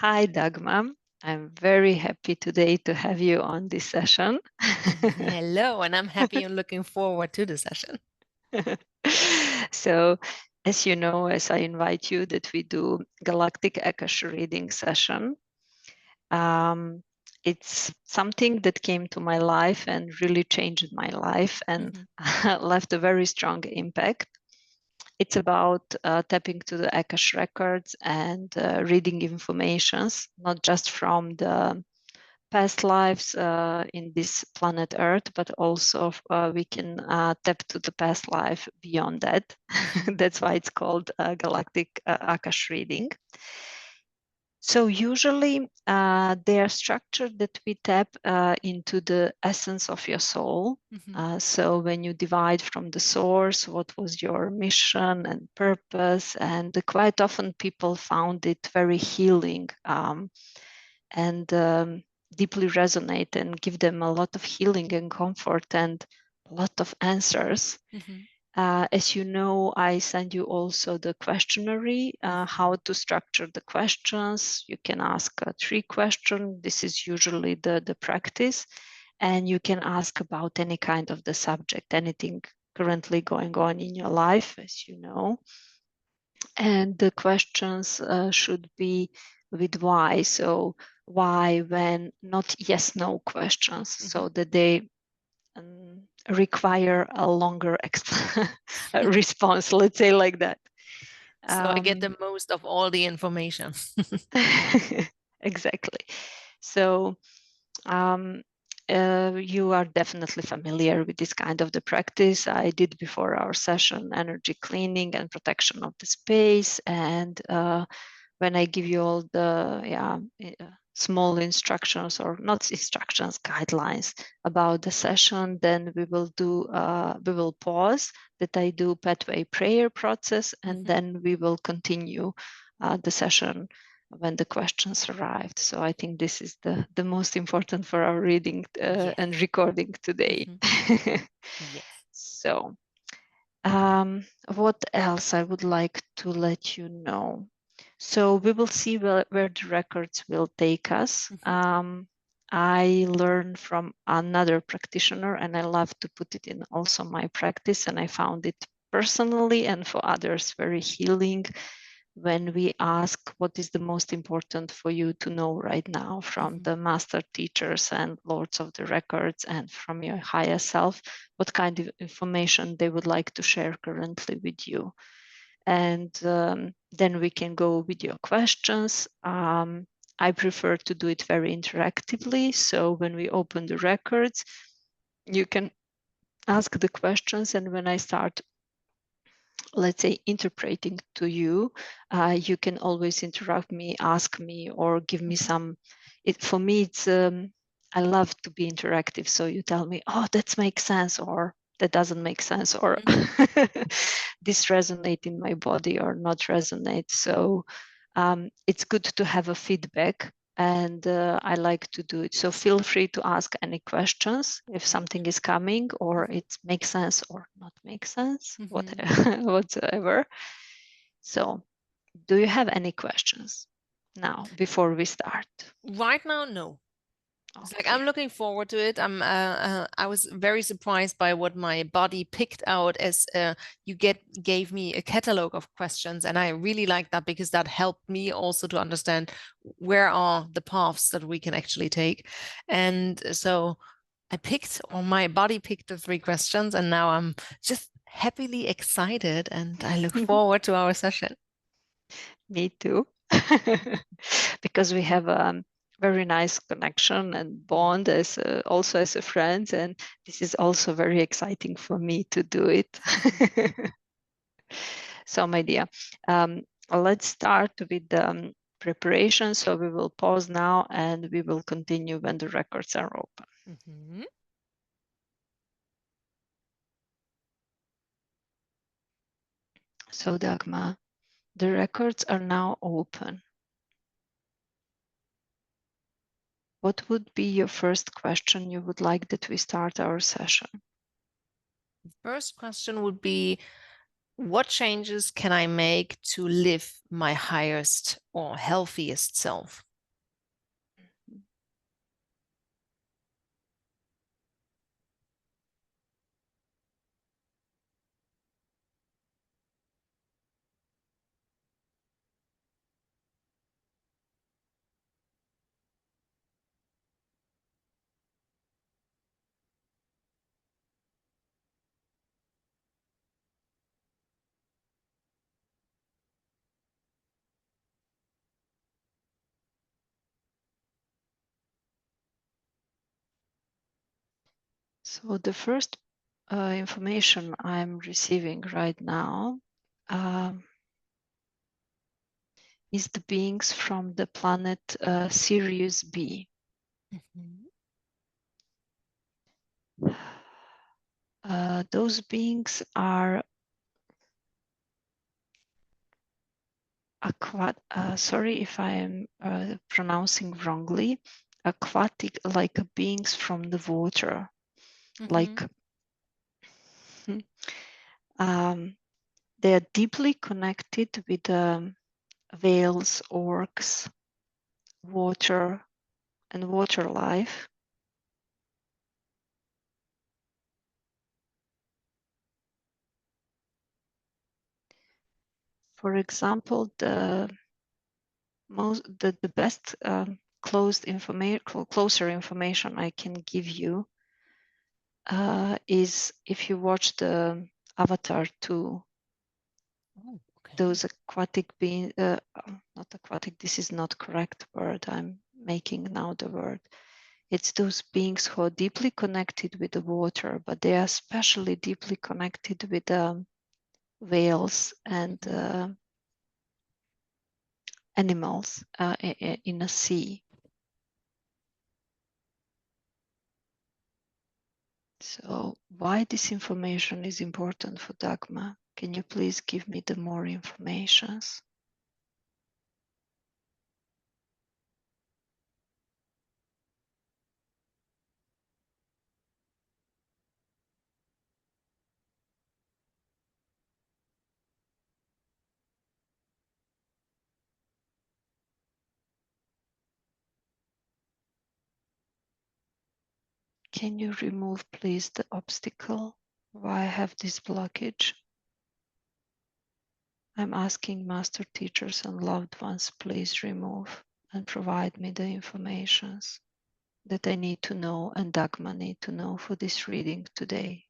Hi, Dagmar. I'm very happy today to have you on this session. Hello, and I'm happy and looking forward to the session. So, as you know, as I invite you that we do Galactic Akashic Reading session, it's something that came to my life and really changed my life and left a very strong impact. It's about tapping to the Akasha records and reading informations, not just from the past lives in this planet Earth, but also we can tap to the past life beyond that. That's why it's called Galactic Akasha Reading. So usually they are structured that we tap into the essence of your soul. So when you divide from the source, what was your mission and purpose? And quite often people found it very healing and deeply resonate and give them a lot of healing and comfort and a lot of answers. As you know, I send you also the questionnaire, how to structure the questions. You can ask 3 questions. This is usually the practice. And you can ask about any kind of the subject, anything currently going on in your life, as you know. And the questions should be with why. So why, when, not yes, no questions, so that they require a longer response, let's say like that. So I get the most of all the information. Exactly. So you are definitely familiar with this kind of the practice. I did before our session energy cleaning and protection of the space. And when I give you all the small instructions, or not instructions, guidelines about the session, then we will pause that I do pathway prayer process, and then we will continue the session when the questions arrived. So I think this is the most important for our reading and recording today. Yes. So what else I would like to let you know? So we will see where the records will take us. I learned from another practitioner, and I love to put it in also my practice, and I found it personally and for others very healing when we ask what is the most important for you to know right now from the master teachers and lords of the records and from your higher self, what kind of information they would like to share currently with you. And then we can go with your questions. I prefer to do it very interactively. So when we open the records, you can ask the questions, and when I start, let's say, interpreting to you, you can always interrupt me, ask me, or give me some. For me, it's I love to be interactive. So you tell me, oh, that makes sense, or that doesn't make sense, or this resonate in my body or not resonate. So it's good to have a feedback, and I like to do it. So feel free to ask any questions if something is coming or it makes sense or not make sense, whatsoever. So do you have any questions now before we start? Right now, no. It's like Okay. I'm looking forward to it. I was very surprised by what my body picked out as you gave me a catalog of questions, and I really like that because that helped me also to understand where are the paths that we can actually take. And so I picked, or my body picked the 3 questions, and now I'm just happily excited, and I look forward to our session. Me too. Because we have a very nice connection and bond as also as a friend, and this is also very exciting for me to do it. So my dear, let's start with the preparation. So we will pause now and we will continue when the records are open. So Dagmar, the records are now open. What would be your first question you would like that we start our session? The first question would be, what changes can I make to live my highest or healthiest self? So the first information I'm receiving right now is the beings from the planet Sirius B. Those beings are sorry if I am pronouncing wrongly, aquatic, like beings from the water, like they are deeply connected with whales, orcs, water, and water life. For example, the best closer information I can give you is if you watch the Avatar 2. Oh, okay. Those aquatic beings, not aquatic, this is not correct word, I'm making now the word. It's those beings who are deeply connected with the water, but they are especially deeply connected with whales and animals in a sea. So why this information is important for Dagmar? Can you please give me the more informations? Can you remove, please, the obstacle? Why I have this blockage? I'm asking master teachers and loved ones, please remove and provide me the informations that I need to know and Dagmar need to know for this reading today.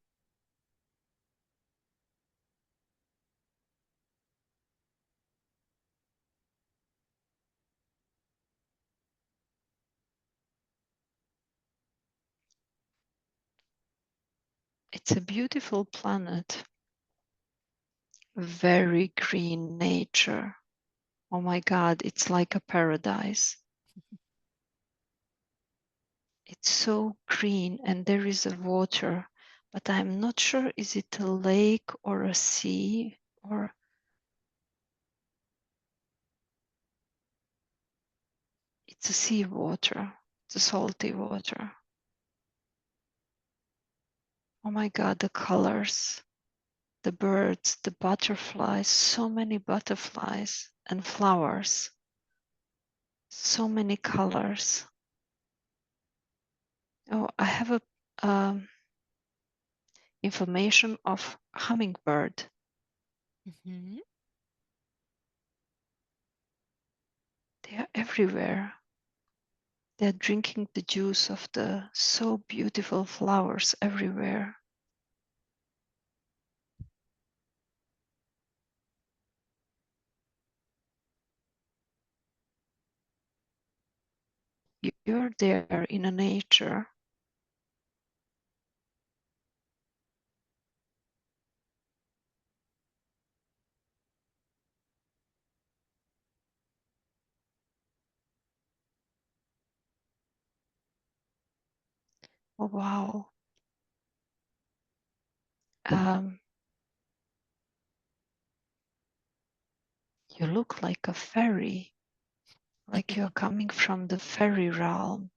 It's a beautiful planet, very green nature. Oh my God, it's like a paradise. It's so green and there is a water, but I'm not sure, is it a lake or a sea or it's a sea water, it's a salty water. Oh my God, the colors, the birds, the butterflies, so many butterflies and flowers, so many colors. Oh, I have a information of hummingbird. They are everywhere. They're drinking the juice of the so beautiful flowers everywhere. You're there in a nature. Oh, wow. You look like a fairy, like you're coming from the fairy realm.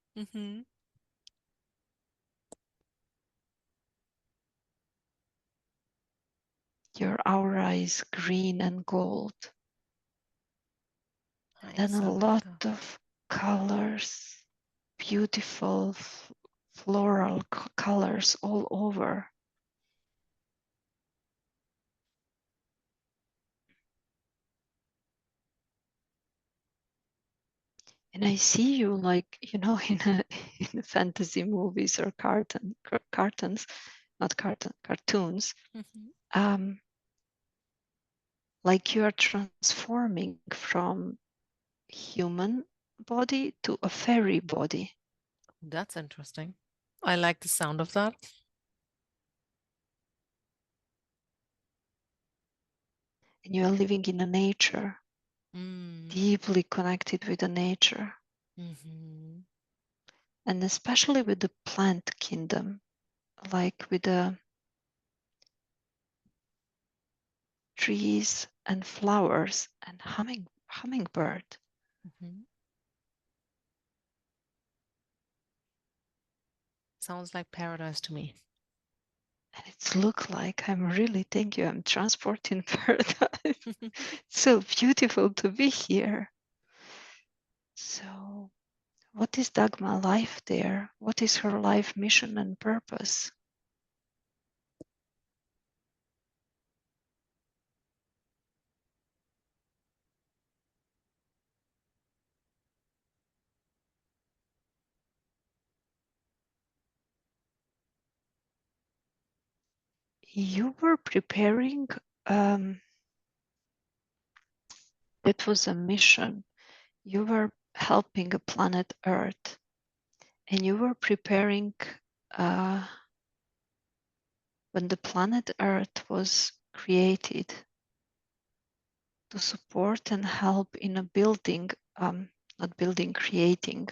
Your aura is green and gold. And then a lot of colors, beautiful floral colors all over. And I see you like, you know, in fantasy movies or cartoons, cartoons, like you are transforming from human body to a fairy body. That's interesting. I like the sound of that. and you are living in the nature, deeply connected with the nature, and especially with the plant kingdom, like with the trees and flowers and hummingbird. Sounds like paradise to me. And it's look like I'm really, thank you, I'm transporting paradise. It's so beautiful to be here. So what is Dagmar life there? What is her life mission and purpose? You were preparing, that was a mission. You were helping a planet Earth, and you were preparing when the planet Earth was created to support and help in a building, not building, creating.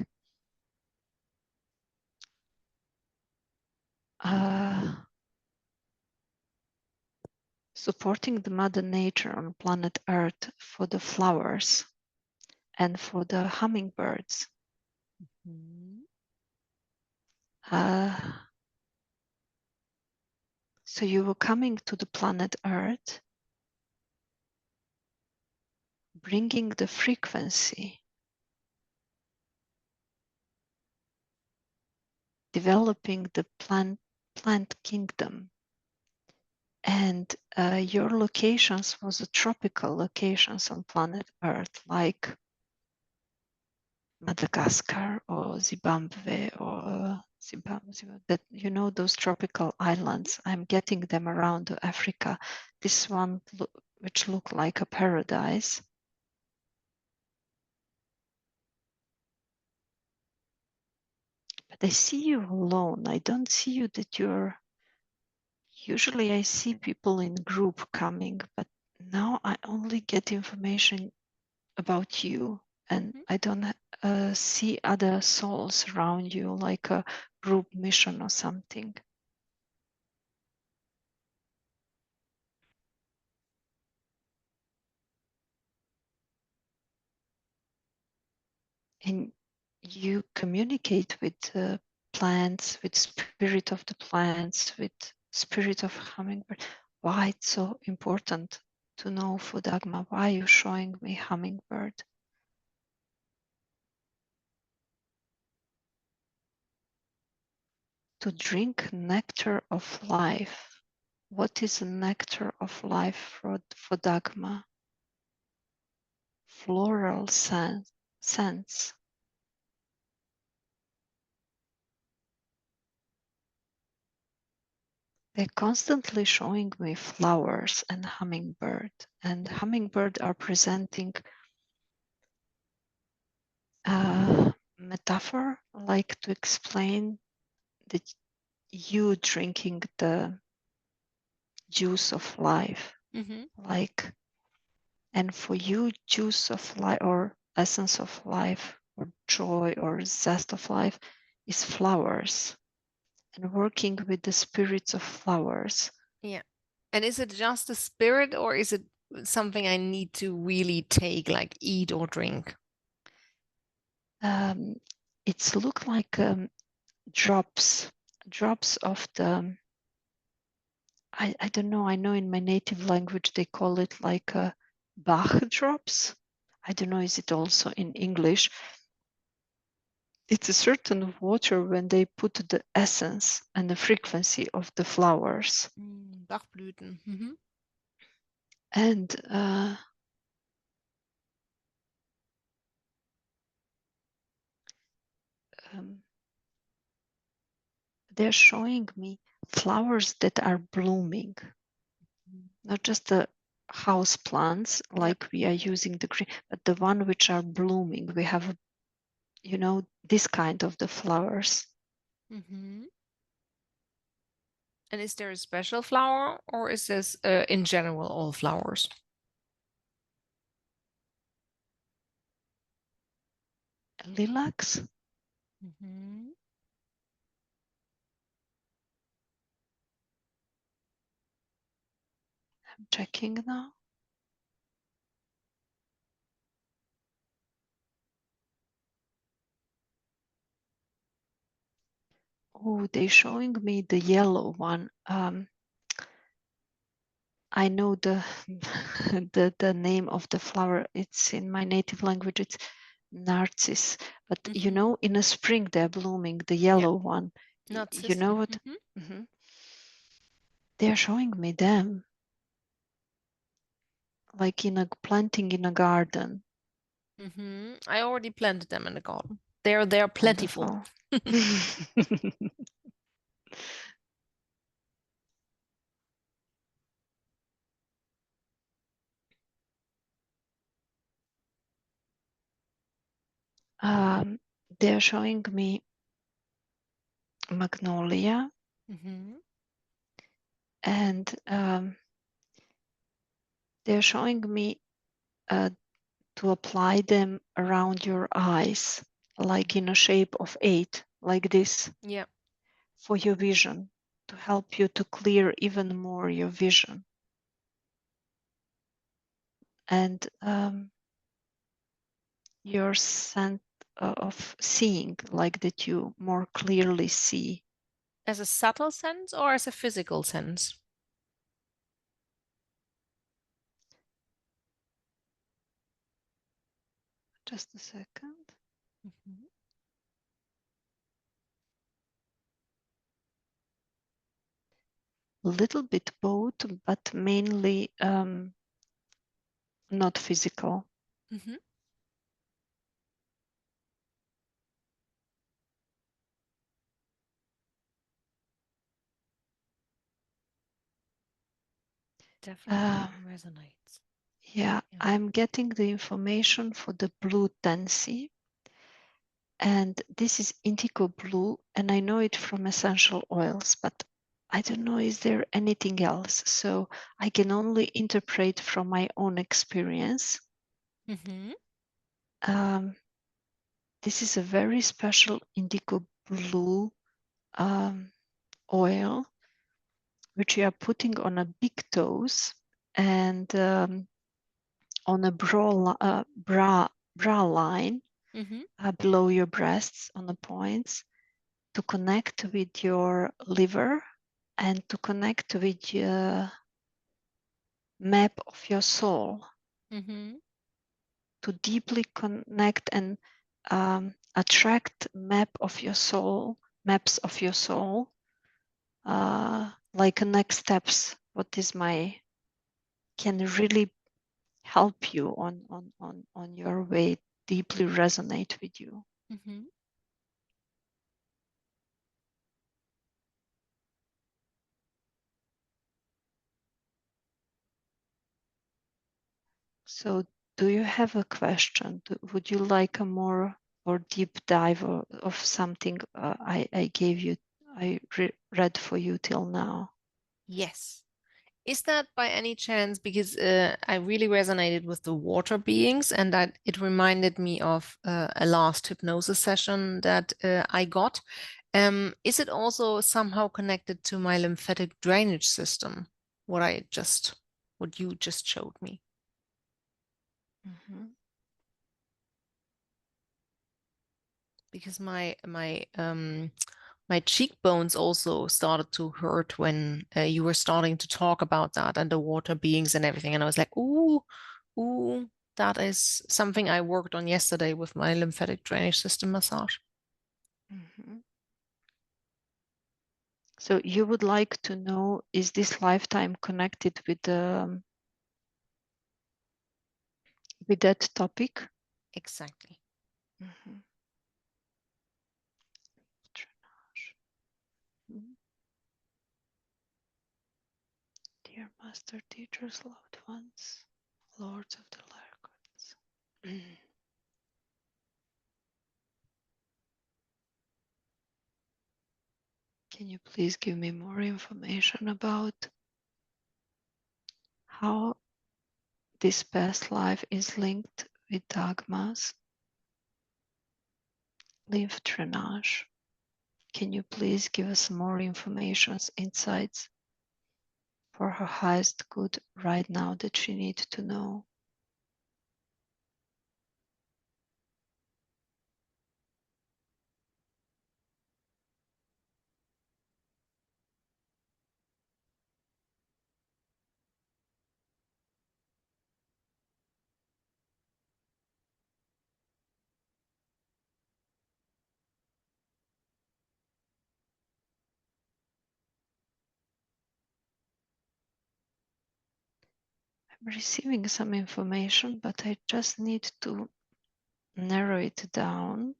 Supporting the mother nature on planet Earth for the flowers and for the hummingbirds. So you were coming to the planet Earth, bringing the frequency, developing the plant kingdom. And your locations was a tropical locations on planet Earth, like Madagascar or Zimbabwe or Zimbabwe, that, you know, those tropical islands. I'm getting them around Africa. This one which look like a paradise. But I see you alone. I don't see you that you're, usually I see people in group coming, but now I only get information about you, and I don't see other souls around you, like a group mission or something. And you communicate with plants, with spirit of the plants, with spirit of hummingbird. Why it's so important to know for Dagmar? Why are you showing me hummingbird? To drink nectar of life. What is the nectar of life for Dagmar? Floral scents. They're constantly showing me flowers and hummingbird are presenting a metaphor, like to explain that you drinking the juice of life, like, and for you, juice of life or essence of life or joy or zest of life is flowers, and working with the spirits of flowers. Yeah. And is it just a spirit, or is it something I need to really take, like eat or drink? It's look like drops of the, I don't know, I know in my native language they call it like Bach drops. I don't know, is it also in English? It's a certain water when they put the essence and the frequency of the flowers. Bachblüten. And they're showing me flowers that are blooming, not just the house plants like we are using the green, but the one which are blooming. We have, you know, this kind of the flowers. And is there a special flower, or is this in general all flowers? lilacs. Mm-hmm. I'm checking now. Oh, they're showing me the yellow one. I know the, the name of the flower. It's in my native language. It's narcissus. But you know, in the spring they're blooming. The yellow one. You know what? They're showing me them, like in a planting in a garden. I already planted them in the garden. They're plentiful. They're showing me magnolia, and they're showing me to apply them around your eyes, like in a shape of 8, like this. Yeah. For your vision, to help you to clear even more your vision. And your sense of seeing, like that you more clearly see. As a subtle sense or as a physical sense? Just a second. A little bit both, but mainly not physical. Definitely resonates. Yeah, I'm getting the information for the blue tansy. And this is indigo blue, and I know it from essential oils, but I don't know, is there anything else? So I can only interpret from my own experience. This is a very special indigo blue oil, which you are putting on a big toes and on a bra line below your breasts on the points, to connect with your liver and to connect with the map of your soul, to deeply connect and attract maps of your soul, like next steps. What is can really help you on your way, deeply resonate with you. So do you have a question? Would you like a more or deep dive of something I gave you, I read for you till now? Yes. Is that by any chance, because I really resonated with the water beings, and that it reminded me of a last hypnosis session that I got. Is it also somehow connected to my lymphatic drainage system? What you just showed me? Because my cheekbones also started to hurt when you were starting to talk about that and the water beings and everything. And I was like, ooh, that is something I worked on yesterday with my lymphatic drainage system massage. So you would like to know, is this lifetime connected with that topic? Exactly. Dear master teachers, loved ones, lords of the records. Can you please give me more information about how this past life is linked with Dagmar's? lymph drainage. Can you please give us more information, insights for her highest good right now that she needs to know? I'm receiving some information, but I just need to narrow it down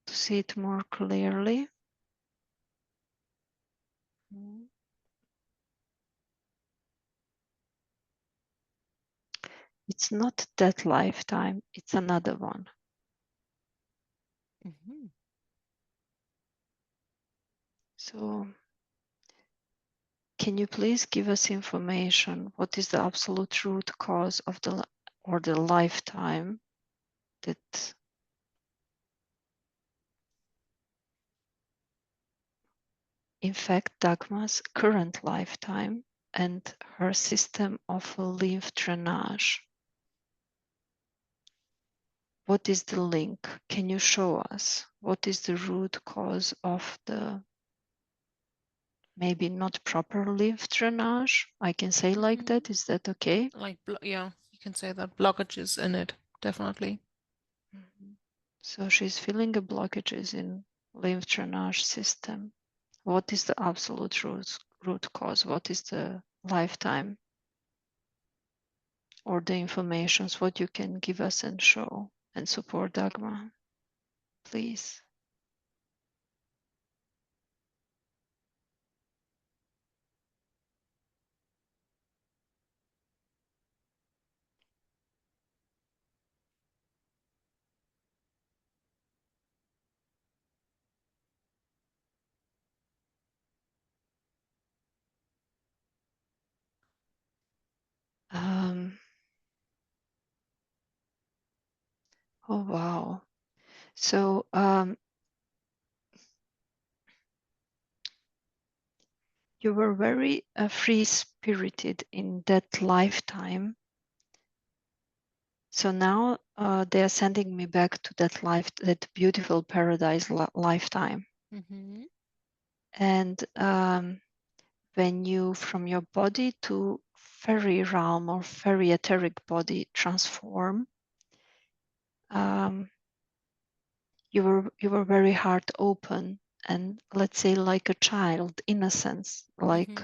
to see it more clearly. It's not that lifetime, it's another one. So, can you please give us information? What is the absolute root cause of the lifetime that in fact Dagmar's current lifetime and her system of lymph drainage? What is the link? Can you show us? What is the root cause of the maybe not proper lymph drainage? I can say like that. Is that okay? Like, yeah, you can say that. Blockages in it, definitely. So she's feeling a blockages in lymph drainage system. What is the absolute root cause? What is the lifetime or the informations what you can give us and show and support Dagmar, please? Oh wow. So you were very free-spirited in that lifetime. So now they are sending me back to that beautiful paradise lifetime. And when you, from your body to fairy realm or fairy etheric body transform, you were very heart open and let's say like a child, innocence, like,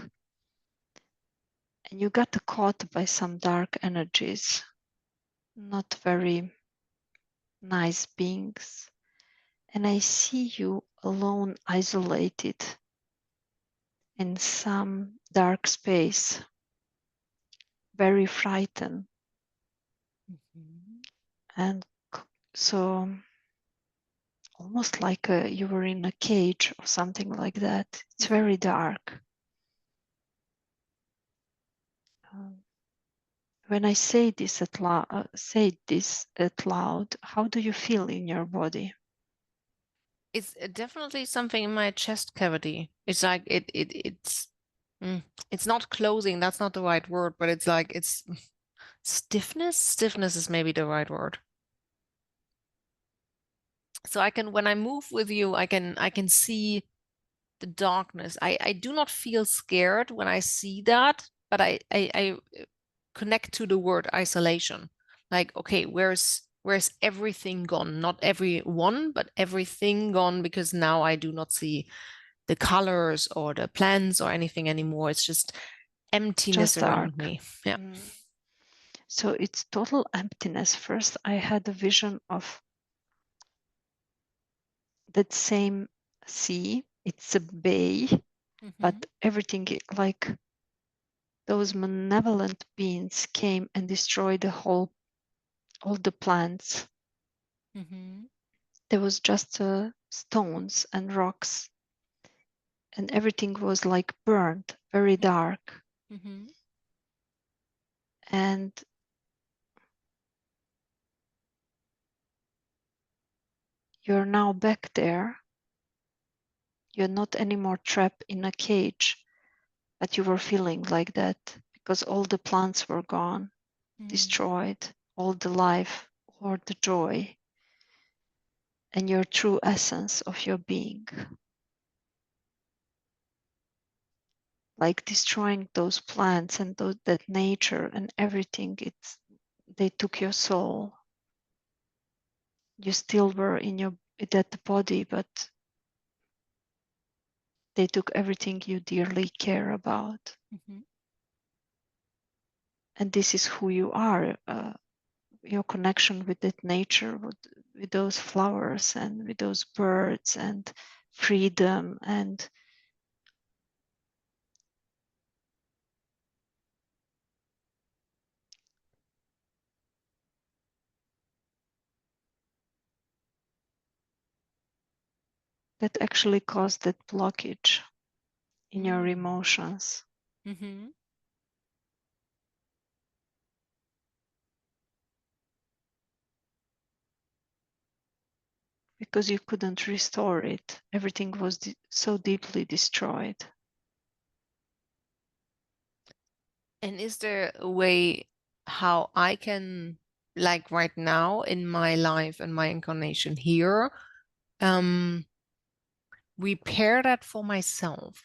and you got caught by some dark energies, not very nice beings. And I see you alone, isolated in some dark space, very frightened. And so almost like you were in a cage or something like that. It's very dark. When I say this out loud, how do you feel in your body? It's definitely something in my chest cavity. It's like it's not closing, that's not the right word, but it's like it's stiffness. Stiffness is maybe the right word. So I can, when I move with you, I can see the darkness. I do not feel scared when I see that, but I connect to the word isolation. Like, okay, where's everything gone? Not everyone, but everything gone, because now I do not see the colors or the plants or anything anymore. It's just emptiness Just around dark. me. Yeah. So it's total emptiness. First, I had a vision of that same sea. It's a bay, but everything like those malevolent beings came and destroyed all the plants. There was just stones and rocks, and everything was like burnt, very dark. And You're now back there. You're not anymore trapped in a cage, but you were feeling like that because all the plants were gone, destroyed, all the life or the joy and your true essence of your being. Like destroying those plants and that nature and everything, they took your soul. You still were in that body, but they took everything you dearly care about. And this is who you are, your connection with that nature, with those flowers and with those birds and freedom and that actually caused that blockage in your emotions. Because you couldn't restore it. Everything was so deeply destroyed. And is there a way how I can, like right now in my life and my incarnation here, repair that for myself?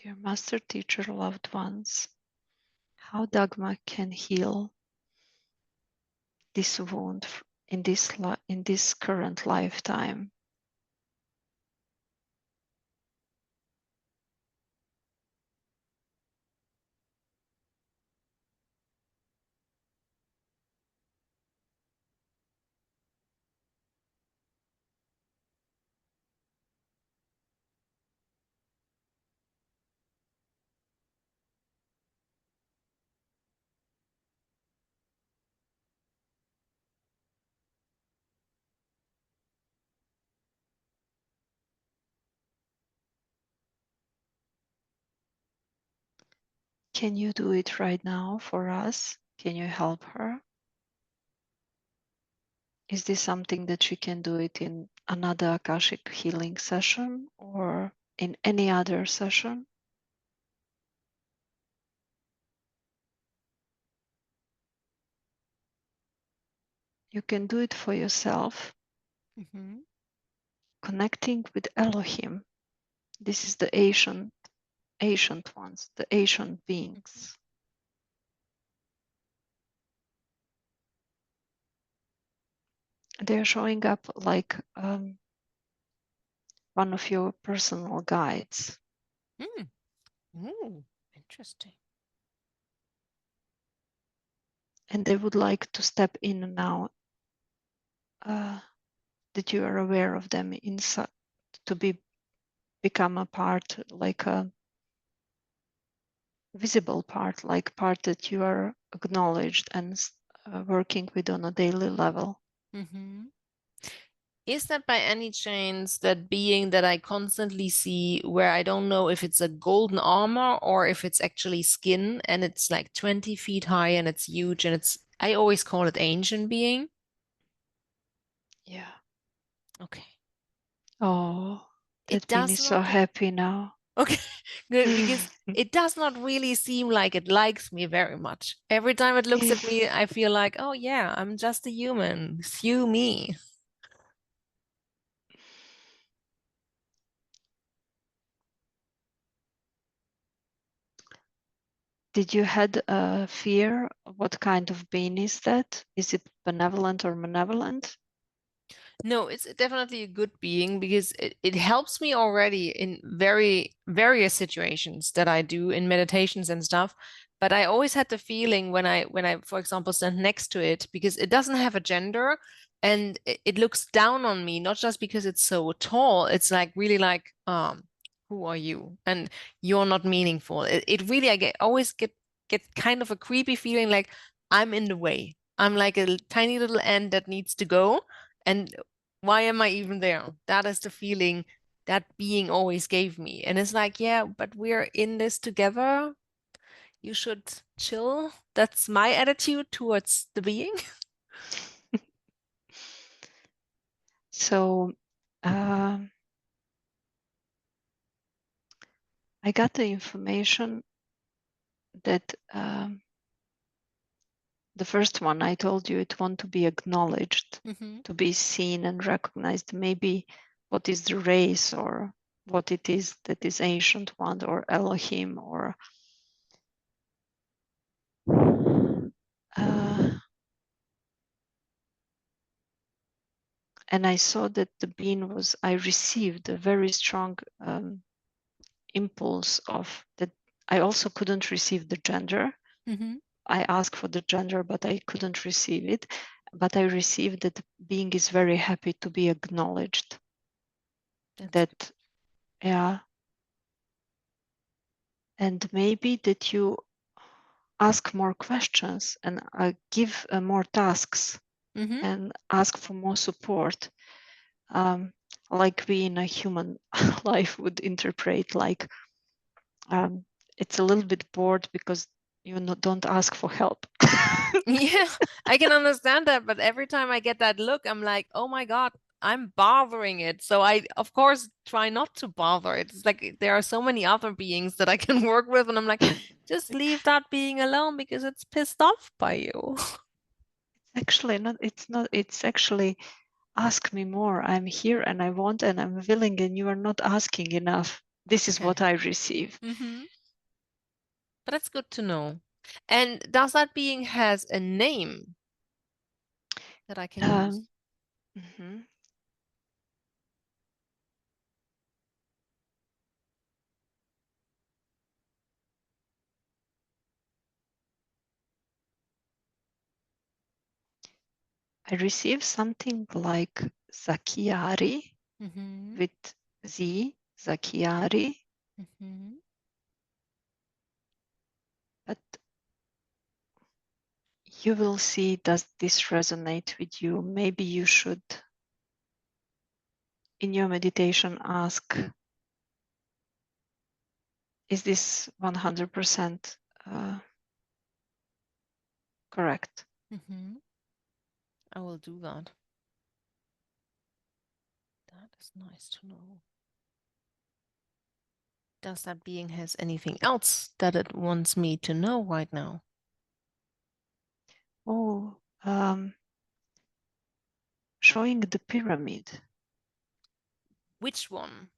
Dear Master Teacher, loved ones, how Dagmar can heal this wound in this current lifetime. Can you do it right now for us? Can you help her? Is this something that she can do it in another Akashic healing session or in any other session? You can do it for yourself, connecting with Elohim. This is the ancient ones, the ancient beings. They're showing up like one of your personal guides. Interesting. And they would like to step in now that you are aware of them inside, to become a part, like a visible part, like part that you are acknowledged and working with on a daily level. Is that by any chance that being that I constantly see where I don't know if it's a golden armor or if it's actually skin and it's like 20 feet high and it's huge and I always call it ancient being? Yeah. Okay. Oh, that It being does is so not. happy now. Okay, good, because it does not really seem like it likes me very much. Every time it looks at me, I feel like, oh yeah, I'm just a human. Sue me. Did you had a fear? What kind of being is that? Is it benevolent or malevolent? No, it's definitely a good being because it helps me already in very various situations that I do in meditations and stuff. But I always had the feeling when I, for example, stand next to it because it doesn't have a gender and it looks down on me, not just because it's so tall. It's like really like, who are you? And you're not meaningful. It really, always get kind of a creepy feeling like I'm in the way. I'm like a tiny little ant that needs to go. And why am I even there? That is the feeling that being always gave me. And it's like, yeah, but we're in this together. You should chill. That's my attitude towards the being. So I got the information that the first one I told you, it want to be acknowledged, to be seen and recognized. Maybe what is the race or what it is that is ancient one or Elohim or and I saw that the being was, I received a very strong impulse of that. I also couldn't receive the gender. I asked for the gender, but I couldn't receive it. But I received that the being is very happy to be acknowledged. That, yeah. And maybe that you ask more questions and give more tasks and ask for more support. Like we in a human life would interpret like it's a little bit bored because you don't ask for help. Yeah, I can understand that, but every time I get that look, I'm like, oh my God, I'm bothering it. So I, of course, try not to bother it. It's like there are so many other beings that I can work with, and I'm like, just leave that being alone because it's pissed off by you. It's actually not, it's actually ask me more. I'm here and I want and I'm willing, and you are not asking enough. This is what I receive. But that's good to know. And does that being has a name that I can use? I received something like Zakiari with Z, Zakiari. But you will see, does this resonate with you? Maybe you should, in your meditation, ask, is this 100% correct? I will do that. That is nice to know. Does that being has anything else that it wants me to know right now? Oh, showing the pyramid. Which one?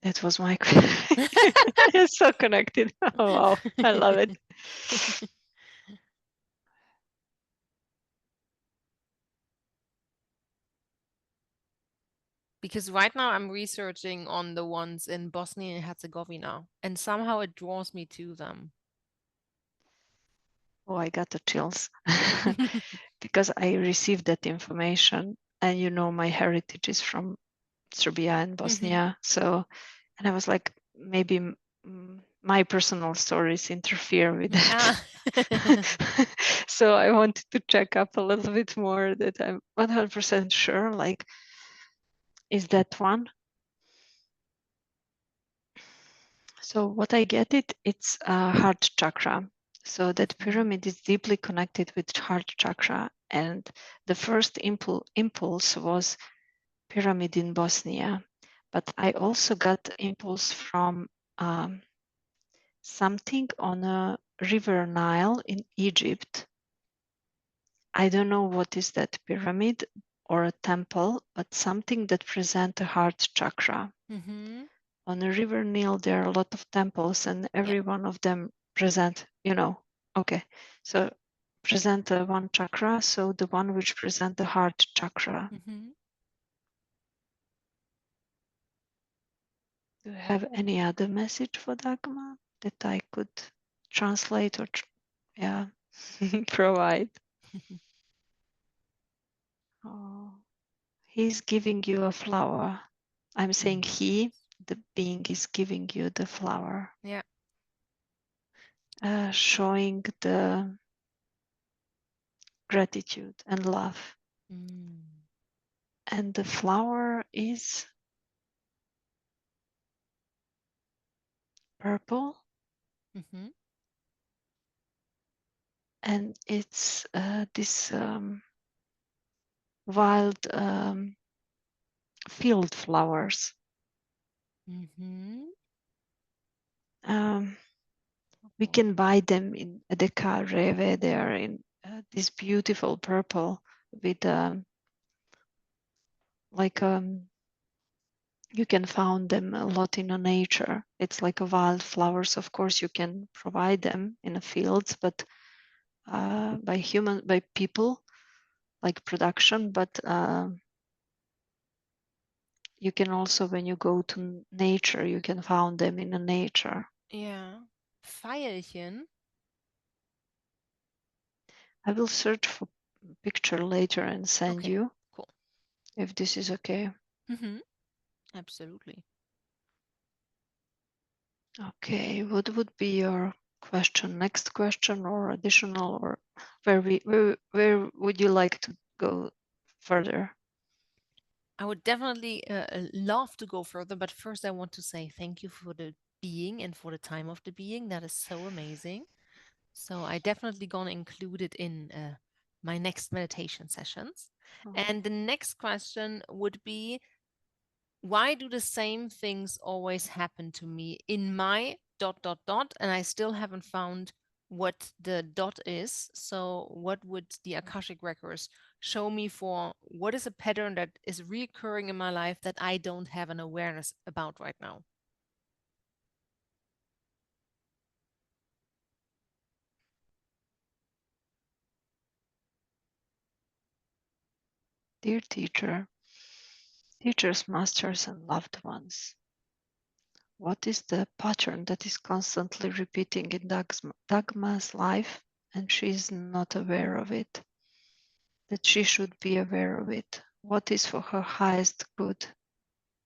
That was my question. It's so connected. Oh, wow. I love it. Because right now I'm researching on the ones in Bosnia and Herzegovina, and somehow it draws me to them. Oh, I got the chills because I received that information, and you know, my heritage is from Serbia and Bosnia. So, and I was like, maybe my personal stories interfere with that. So I wanted to check up a little bit more that I'm 100% sure, like, is that one? So what I get it's a heart chakra. So that pyramid is deeply connected with heart chakra. And the first impulse was pyramid in Bosnia. But I also got impulse from something on a river Nile in Egypt. I don't know what is that pyramid or a temple, but something that presents a heart chakra. On the river Nile, there are a lot of temples, and every one of them present, okay. So present one chakra, so the one which present the heart chakra. Do you have any other message for Dagmar that I could translate or, provide? Oh, he's giving you a flower. I'm saying he, the being is giving you the flower. Yeah. Showing the gratitude and love. And the flower is purple. And it's this wild field flowers. We can buy them in the Reve. They are in this beautiful purple with you can find them a lot in nature. It's like a wild flowers. Of course, you can provide them in the fields, but by people, like production. But you can also, when you go to nature, you can find them in the nature. Yeah. Veilchen. I will search for picture later and send you. Cool. If this is okay. Absolutely. Okay, what would be your question? Next question or additional, or where would you like to go further? I would definitely love to go further, but first I want to say thank you for the being and for the time of the being. That is so amazing. So I definitely gonna include it in my next meditation sessions. And the next question would be, why do the same things always happen to me in my ... And I still haven't found what the dot is. So what would the Akashic Records show me for what is a pattern that is reoccurring in my life that I don't have an awareness about right now? Dear teacher, teachers, masters, and loved ones, what is the pattern that is constantly repeating in Dagmar's life, and she is not aware of it? That she should be aware of it. What is for her highest good,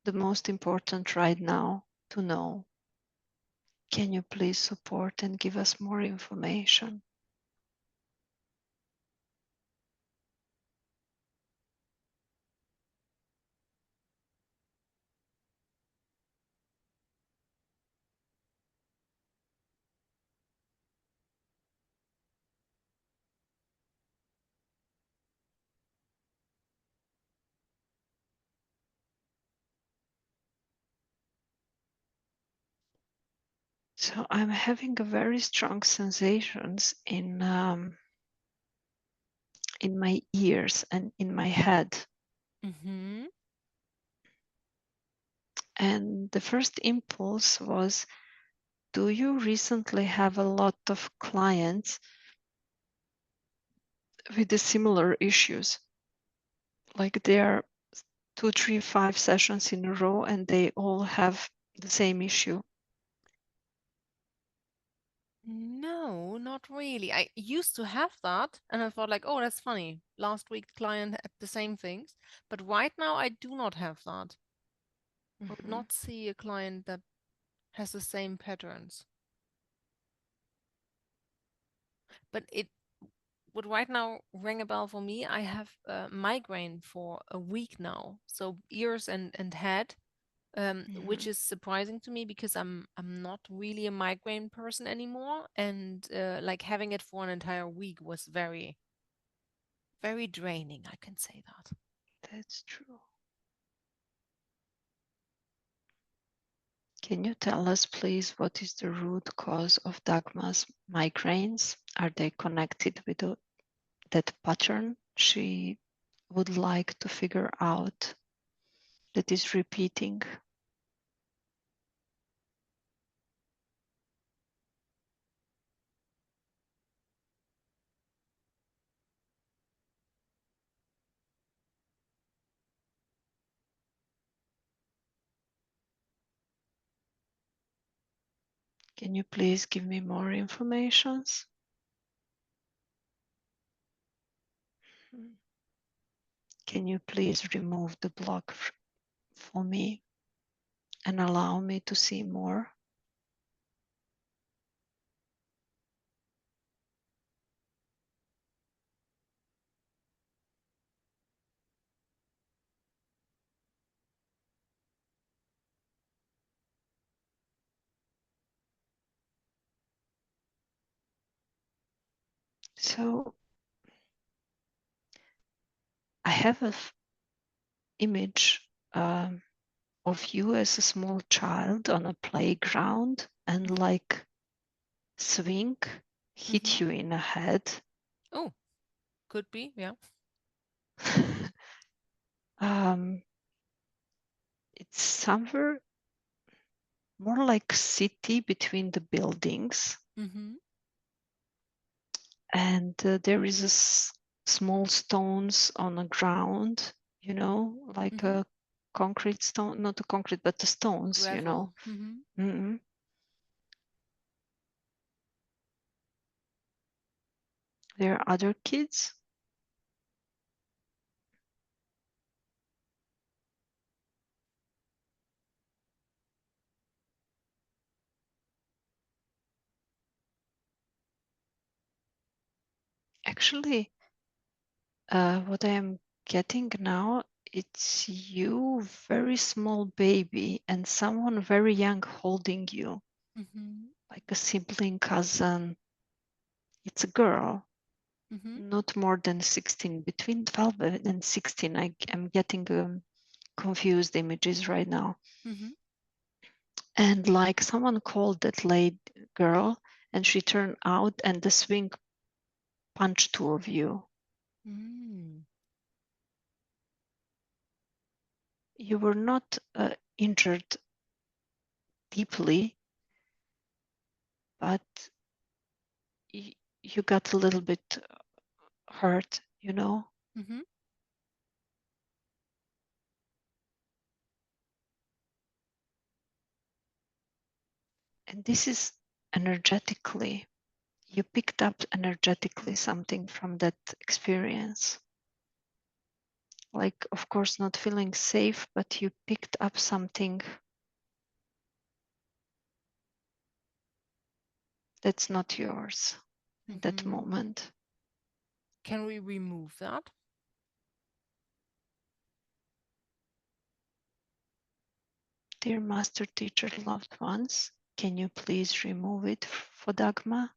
the most important right now to know? Can you please support and give us more information? So I'm having a very strong sensations in my ears and in my head. And the first impulse was, do you recently have a lot of clients with the similar issues? Like they are 2, 3, 5 sessions in a row and they all have the same issue. No, not really. I used to have that and I thought like, oh, that's funny. Last week the client had the same things. But right now I do not have that. I would not see a client that has the same patterns. But it would right now ring a bell for me. I have migraine for a week now. So ears and head. Which is surprising to me because I'm not really a migraine person anymore, and like having it for an entire week was very, very draining. I can say that. That's true. Can you tell us, please, what is the root cause of Dagmar's migraines? Are they connected with that pattern she would like to figure out that is repeating? Can you please give me more information? Can you please remove the block for me? and allow me to see more. So I have an image of you as a small child on a playground, and like swing hit you in the head. Oh, could be, yeah. It's somewhere more like city between the buildings. And there is a small stones on the ground, you know, like a concrete stone, not a concrete, but the stones, Gravel. you know. Mm-hmm. There are other kids. Actually, what I am getting now, it's you, very small baby, and someone very young holding you, like a sibling, cousin. It's a girl, not more than 16, between 12 and 16. I'm getting confused images right now. And like someone called that late girl, and she turned out, and the swing punched two of you. You were not injured deeply, but you got a little bit hurt, you know. And this is energetically, you picked up energetically something from that experience. Like, of course, not feeling safe, but you picked up something that's not yours in that moment. Can we remove that? Dear master, teacher, loved ones, can you please remove it for Dagmar?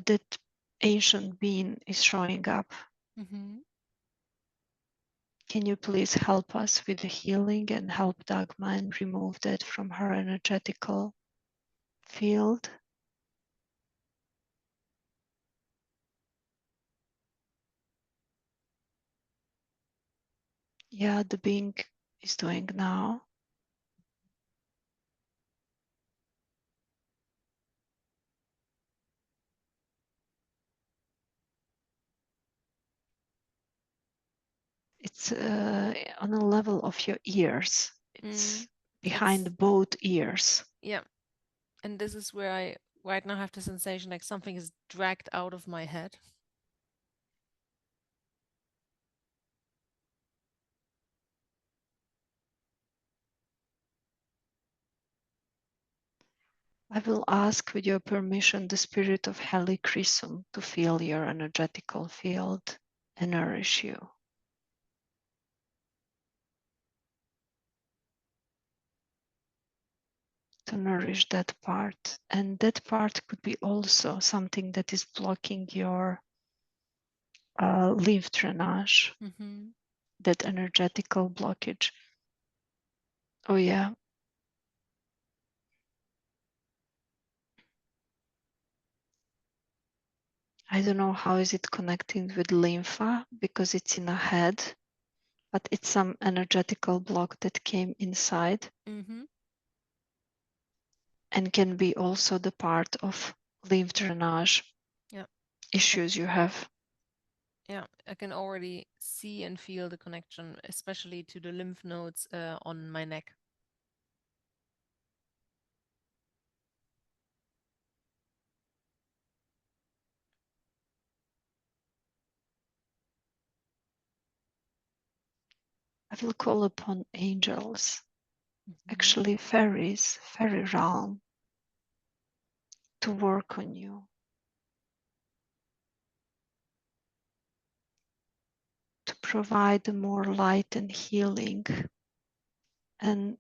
That ancient being is showing up. Can you please help us with the healing and help Dagmar and remove that from her energetical field? Yeah, the being is doing now. It's on a level of your ears. It's behind both ears. Yeah. And this is where I right now have the sensation like something is dragged out of my head. I will ask, with your permission, the spirit of Helichrysum to fill your energetical field and nourish you. To nourish that part. And that part could be also something that is blocking your lymph drainage, that energetical blockage. Oh, yeah. I don't know how is it connecting with lympha because it's in the head, but it's some energetical block that came inside and can be also the part of lymph drainage issues you have. Yeah, I can already see and feel the connection, especially to the lymph nodes on my neck. I will call upon angels, actually fairies, Fairyrealm, to work on you. To provide more light and healing and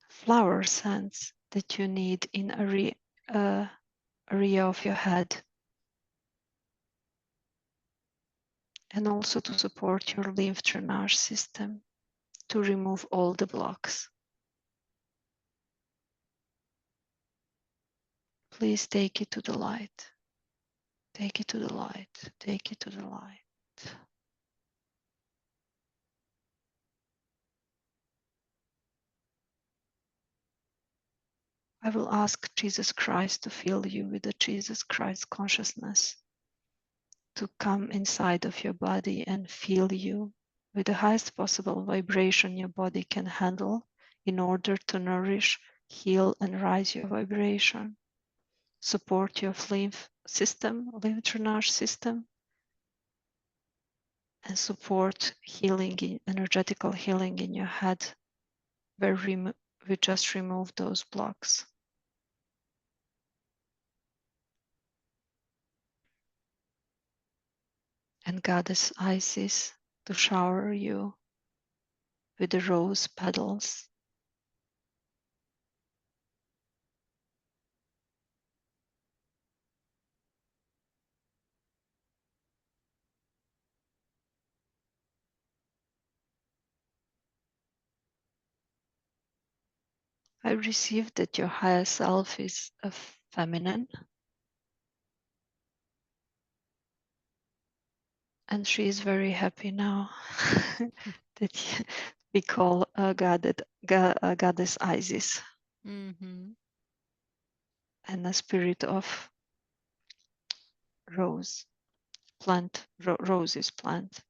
flower scents that you need in area of your head. And also to support your lymph drainage system, to remove all the blocks. Please take it to the light. Take it to the light. Take it to the light. I will ask Jesus Christ to fill you with the Jesus Christ consciousness, to come inside of your body and fill you with the highest possible vibration your body can handle in order to nourish, heal, and rise your vibration. Support your lymph system, lymph drainage system, and support healing, energetical healing in your head, where we just remove those blocks. And Goddess Isis to shower you with the rose petals. I received that your higher self is a feminine, and she is very happy now that we call Goddess Isis and a spirit of rose plant, roses plant.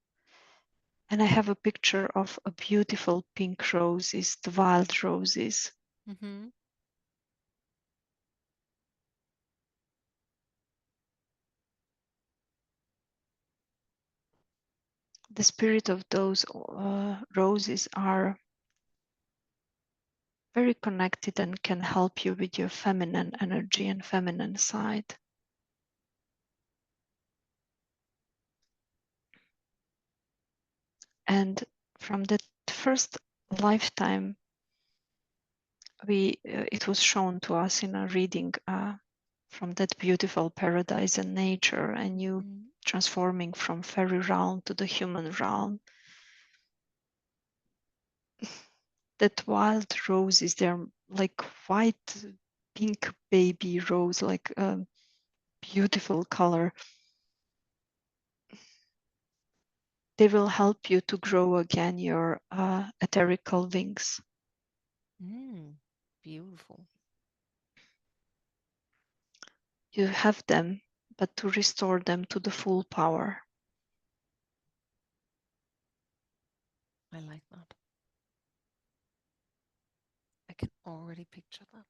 And I have a picture of a beautiful pink roses, the wild roses. The spirit of those roses are very connected and can help you with your feminine energy and feminine side. And from that first lifetime, it was shown to us in a reading from that beautiful paradise and nature, and you transforming from fairy realm to the human realm. That wild roses, they're like white, pink baby rose, like a beautiful color. They will help you to grow again your etherical wings. Beautiful. You have them, but to restore them to the full power. I like that. I can already picture that.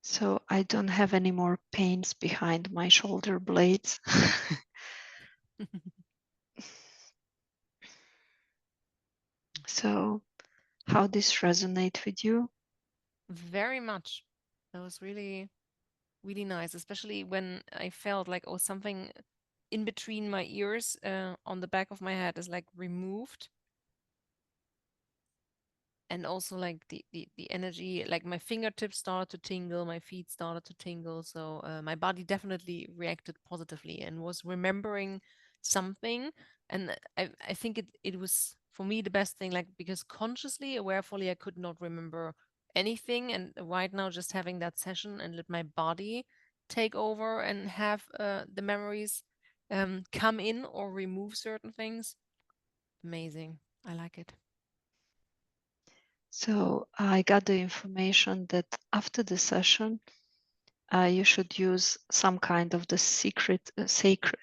So I don't have any more pains behind my shoulder blades. So how this resonate with you? Very much. That was really, really nice, especially when I felt like, oh, something in between my ears on the back of my head is like removed. And also like the energy, like my fingertips started to tingle, my feet started to tingle. So my body definitely reacted positively and was remembering something. And I think it was for me the best thing, like because consciously, awarefully, I could not remember anything. And right now, just having that session and let my body take over and have the memories come in or remove certain things. Amazing. I like it. So I got the information that after the session, you should use some kind of the sacred, sacred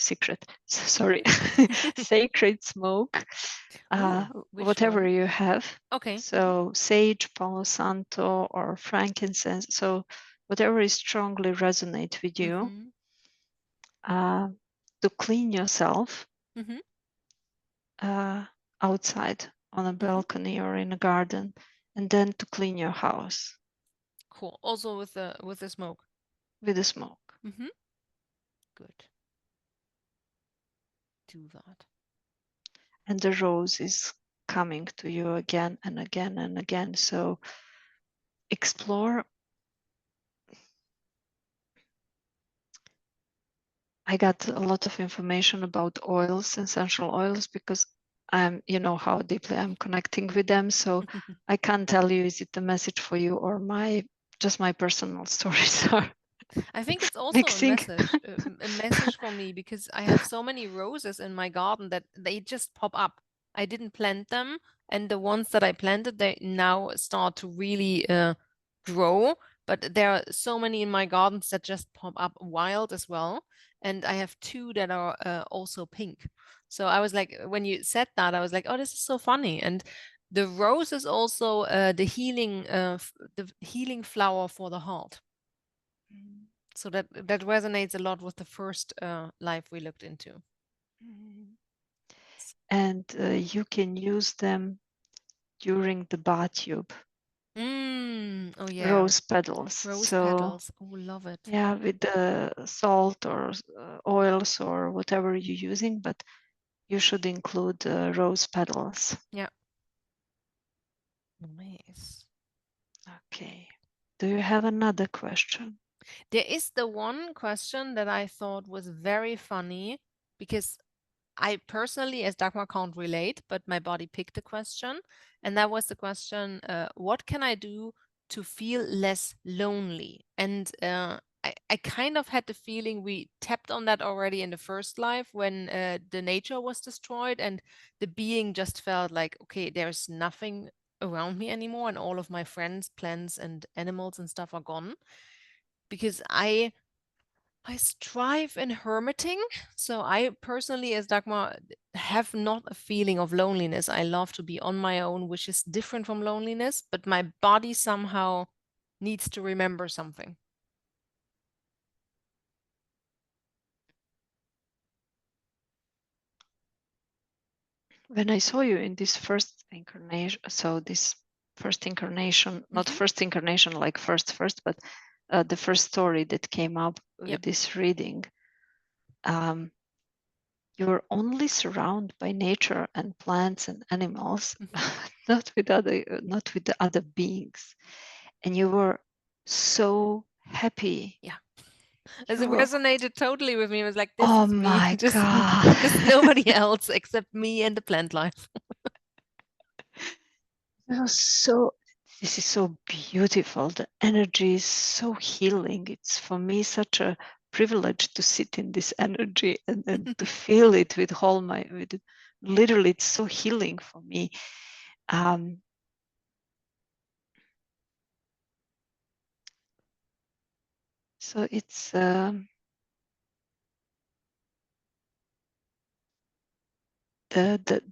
smoke, whatever one? you have. Okay. So sage, Palo Santo, or frankincense. So whatever is strongly resonate with you, to clean yourself. outside on a balcony or in a garden, and then to clean your house. Cool. Also with the smoke. With the smoke. Good. Do that. And the rose is coming to you again and again and again. So explore. I got a lot of information about oils, essential oils, because you know how deeply I'm connecting with them. So I can't tell you, is it a message for you or just my personal stories are. I think it's also mixing. a message for me, because I have so many roses in my garden that they just pop up. I didn't plant them, and the ones that I planted, they now start to really grow. But there are so many in my gardens that just pop up wild as well. And I have 2 that are also pink. So I was like, when you said that, I was like, oh, this is so funny. And the rose is also the healing flower for the heart. So that resonates a lot with the first life we looked into. And you can use them during the bath tube. Oh yeah. Rose petals. Rose petals. Oh, love it. Yeah, with the salt or oils or whatever you're using, but you should include rose petals. Yeah. Nice. Okay. Do you have another question? There is the one question that I thought was very funny, because I personally, as Dagmar, can't relate, but my body picked the question. And that was the question, what can I do to feel less lonely? And I kind of had the feeling we tapped on that already in the first life, when the nature was destroyed and the being just felt like, okay, there's nothing around me anymore, and all of my friends, plants and animals and stuff are gone. Because I strive in hermiting. So I personally, as Dagmar, have not a feeling of loneliness. I love to be on my own, which is different from loneliness, but my body somehow needs to remember something. When I saw you in this first incarnation, not first incarnation like first, but the first story that came up with this reading, you're only surrounded by nature and plants and animals, not with the other beings, and you were so happy. Yeah. As it resonated totally with me. It was like, this oh is me. my Just, God. just nobody else except me and the plant life. This is so beautiful. The energy is so healing. It's for me such a privilege to sit in this energy and to feel it with literally, it's so healing for me. So it's the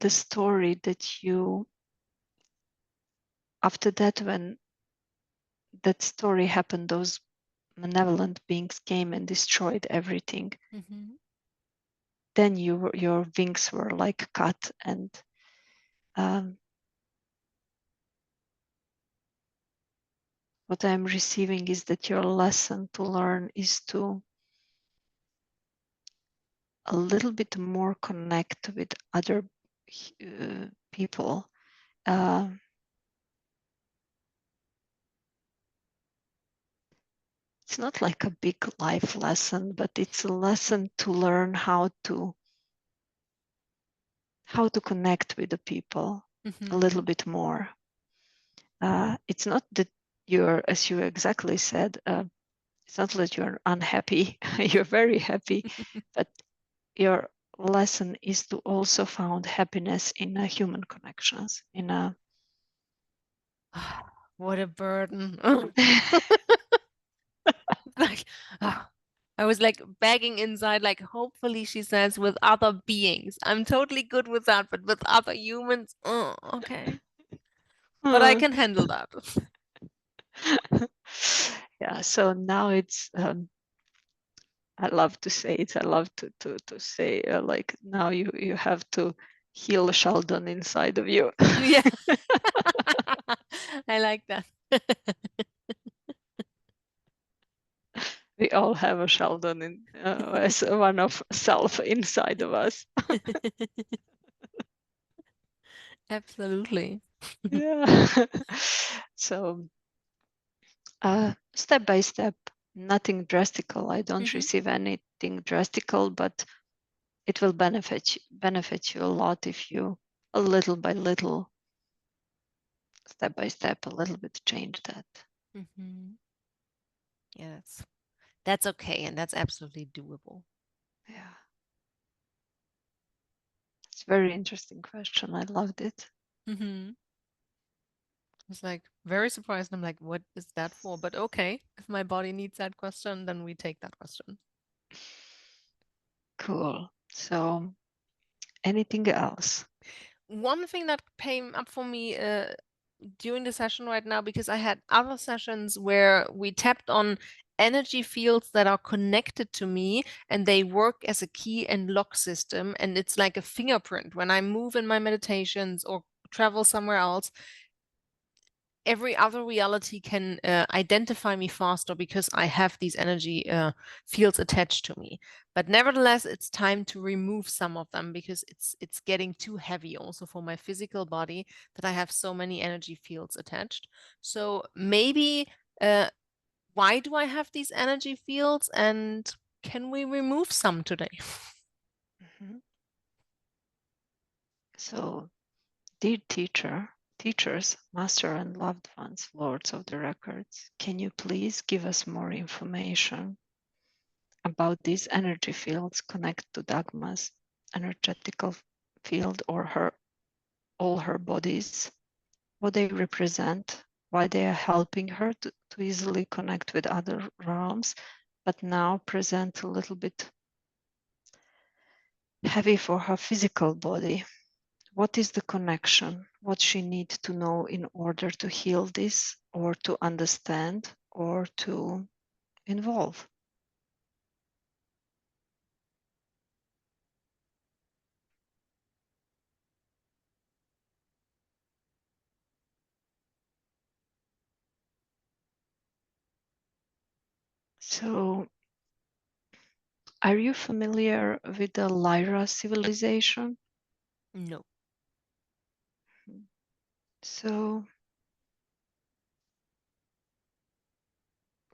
story that you, after that, when that story happened, those malevolent beings came and destroyed everything. Then your wings were like cut, and what I'm receiving is that your lesson to learn is to a little bit more connect with other people. It's not like a big life lesson, but it's a lesson to learn how to connect with the people a little bit more. It's not that you're, as you exactly said, it's not that you're unhappy. You're very happy, but your lesson is to also find happiness in human connections. What a burden. Like, I was like begging inside, like, hopefully she says with other beings. I'm totally good with that, but with other humans, okay. But I can handle that. Yeah, so now it's I love to say it. I love to say like now you have to heal Sheldon inside of you. Yeah. I like that. We all have a Sheldon as one of self inside of us. Absolutely. Yeah. So step by step, nothing drastical. I don't receive anything drastical, but it will benefit you a lot if you, a little by little, step by step, a little bit change that. Yeah, that's okay, and that's absolutely doable. Yeah. It's a very interesting question. I loved it. I was like very surprised. I'm like, what is that for? But okay, if my body needs that question, then we take that question. Cool. So anything else? One thing that came up for me during the session right now, because I had other sessions where we tapped on energy fields that are connected to me and they work as a key and lock system. And it's like a fingerprint. When I move in my meditations or travel somewhere else, every other reality can identify me faster because I have these energy fields attached to me. But nevertheless, it's time to remove some of them because it's getting too heavy also for my physical body that I have so many energy fields attached. So maybe why do I have these energy fields, and can we remove some today? So, dear teachers, master and loved ones, lords of the records, can you please give us more information about these energy fields connected to Dagmar's energetical field or all her bodies, what they represent, why they are helping her to easily connect with other realms, but now present a little bit heavy for her physical body. What is the connection? What she needs to know in order to heal this, or to understand, or to involve? So, are you familiar with the Lyra civilization? No. So,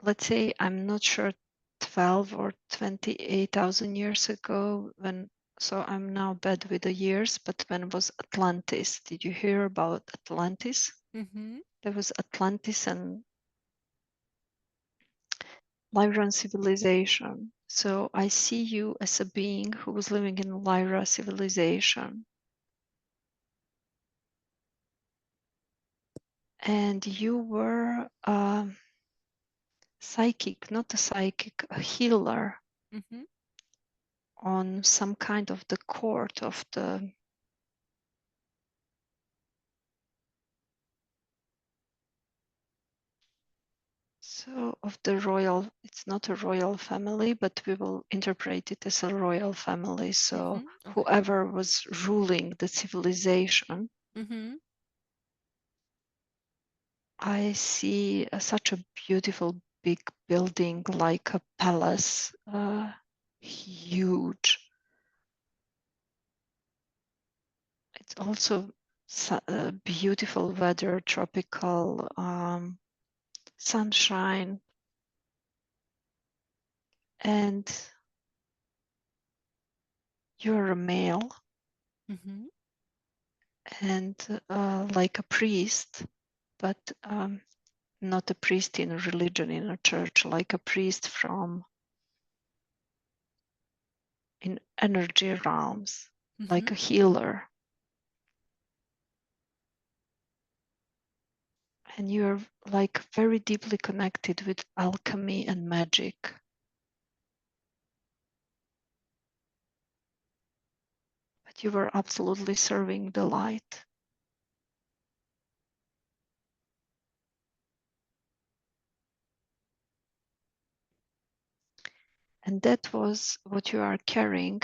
let's say, I'm not sure, 12 or 28,000 years ago, so I'm now bad with the years, but when was Atlantis? Did you hear about Atlantis? There was Atlantis and Lyran civilization. So I see you as a being who was living in Lyra civilization. And you were psychic, not a psychic, a healer on some kind of the court of the royal, it's not a royal family, but we will interpret it as a royal family. So Okay. whoever was ruling the civilization, I see such a beautiful big building, like a palace, huge. It's also beautiful weather, tropical, sunshine. And you're a male and like a priest, but not a priest in a religion, in a church, like a priest from in energy realms, like a healer. And you're like very deeply connected with alchemy and magic. But you were absolutely serving the light. And that was what you are carrying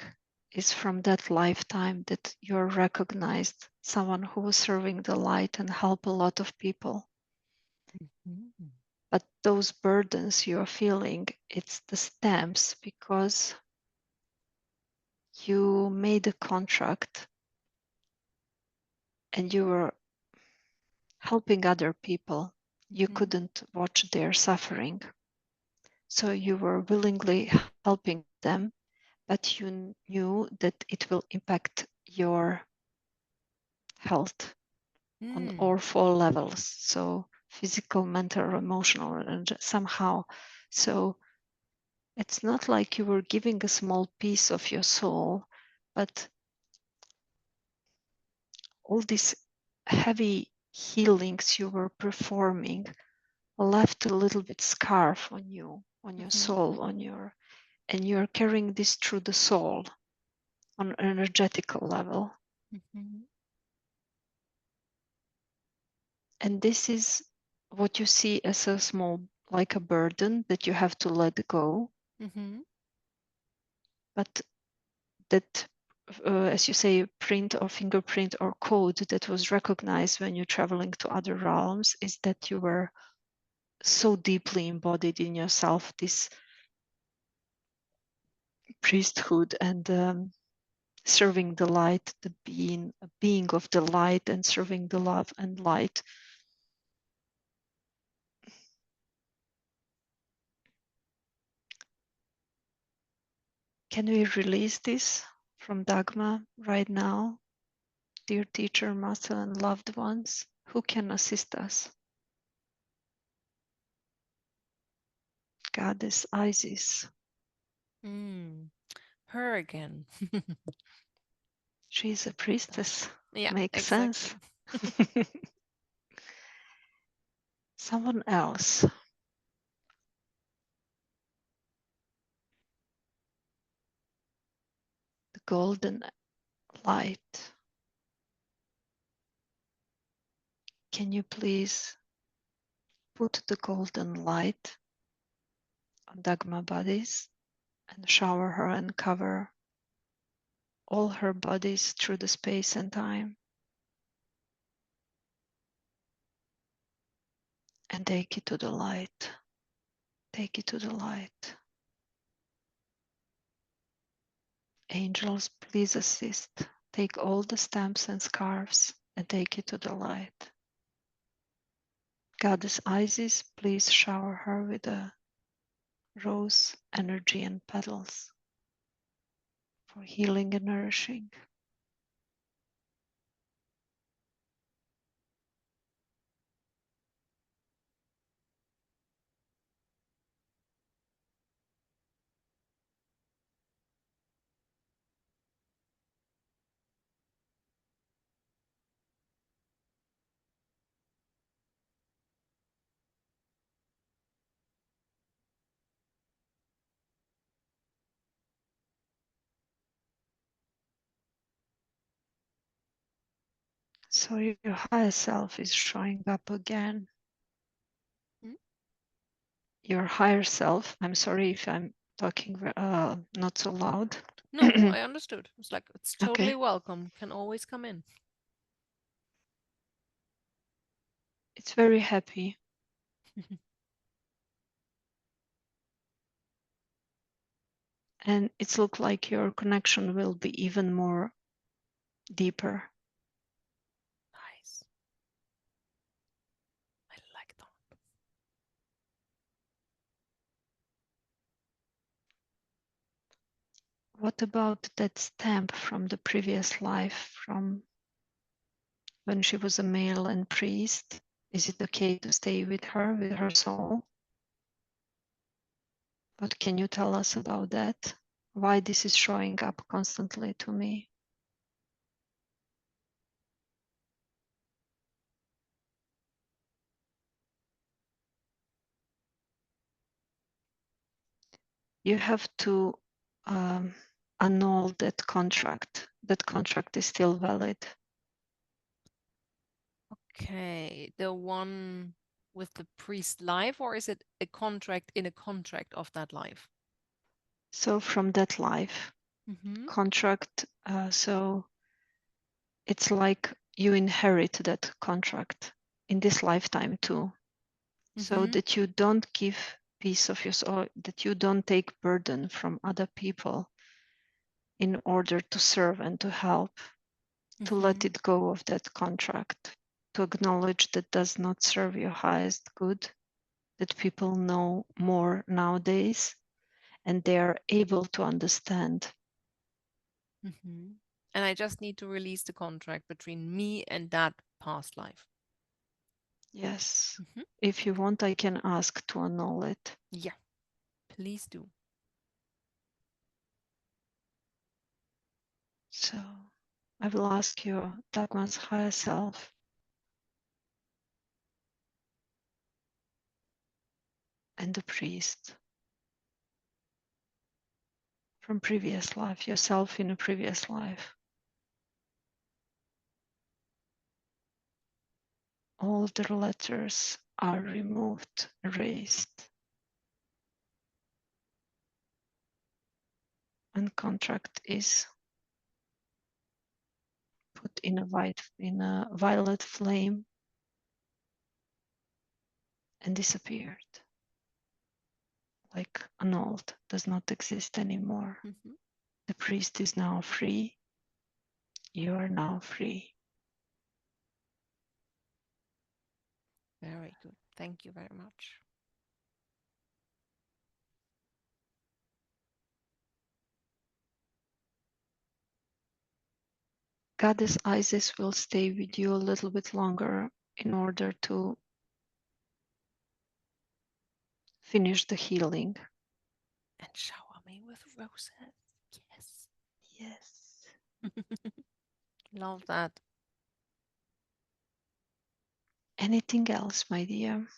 is from that lifetime that you're recognized someone who was serving the light and help a lot of people. But those burdens you're feeling, it's the stamps because you made a contract and you were helping other people. You couldn't watch their suffering. So you were willingly helping them, but you knew that it will impact your health on all 4 levels. So physical, mental, emotional, and somehow. So it's not like you were giving a small piece of your soul, but all these heavy healings you were performing left a little bit scarf on you, on your soul, on your, and you're carrying this through the soul on an energetical level. And this is what you see as a small, like a burden that you have to let go. But that, as you say, print or fingerprint or code that was recognized when you're traveling to other realms is that you were so deeply embodied in yourself, this priesthood and serving the light, the being of the light and serving the love and light. Can we release this from Dagmar right now? Dear teacher, master, and loved ones, who can assist us? Goddess Isis. Her again. She's a priestess. Yeah, Makes exactly. sense. Someone else. The golden light. Can you please put the golden light on Dagmar bodies and shower her and cover all her bodies through the space and time? And take it to the light. Take it to the light. Angels, please assist. Take all the stamps and scarves and take it to the light. Goddess Isis, please shower her with a rose energy and petals for healing and nourishing. So your higher self is showing up again. Your higher self, I'm sorry if I'm talking not so loud. No, I understood. It's like, it's totally Okay. welcome. Can always come in. It's very happy. And it's looked like your connection will be even more deeper. Nice. I like that. What about that stamp from the previous life, from when she was a male and priest? Is it okay to stay with her soul? What can you tell us about that? Why this is showing up constantly to me? You have to annul that contract. That contract is still valid. Okay, the one with the priest life, or is it a contract in a contract of that life? So from that life, contract. So it's like you inherit that contract in this lifetime too. So that you don't give piece of your soul, that you don't take burden from other people in order to serve and to help, to let it go of that contract, to acknowledge that does not serve your highest good, that people know more nowadays and they are able to understand. And I just need to release the contract between me and that past life. Yes. If you want, I can ask to annul it. Yeah, please do. So I will ask you, Dagmar's higher self, and the priest from previous life, yourself in a previous life. All the letters are removed, erased, and contract is put in a violet flame and disappeared. Like annulled, does not exist anymore. The priest is now free. You are now free. Very good. Thank you very much. Goddess Isis will stay with you a little bit longer in order to finish the healing. And shower me with roses. Yes. Yes. Love that. Anything else, my dear?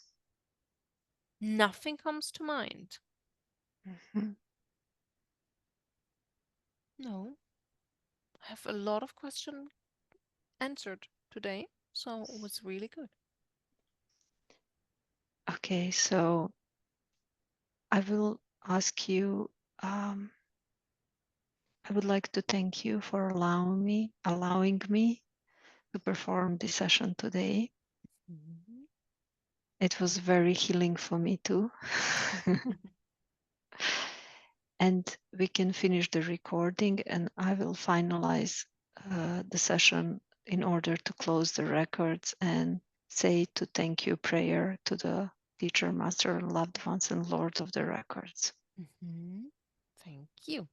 Nothing comes to mind. No. I have a lot of questions answered today, so it was really good. Okay, so I will ask you, I would like to thank you for allowing me to perform this session today. It was very healing for me too. And we can finish the recording and I will finalize the session in order to close the records and say to thank you prayer to the teacher, master, and loved ones and lords of the records. Thank you.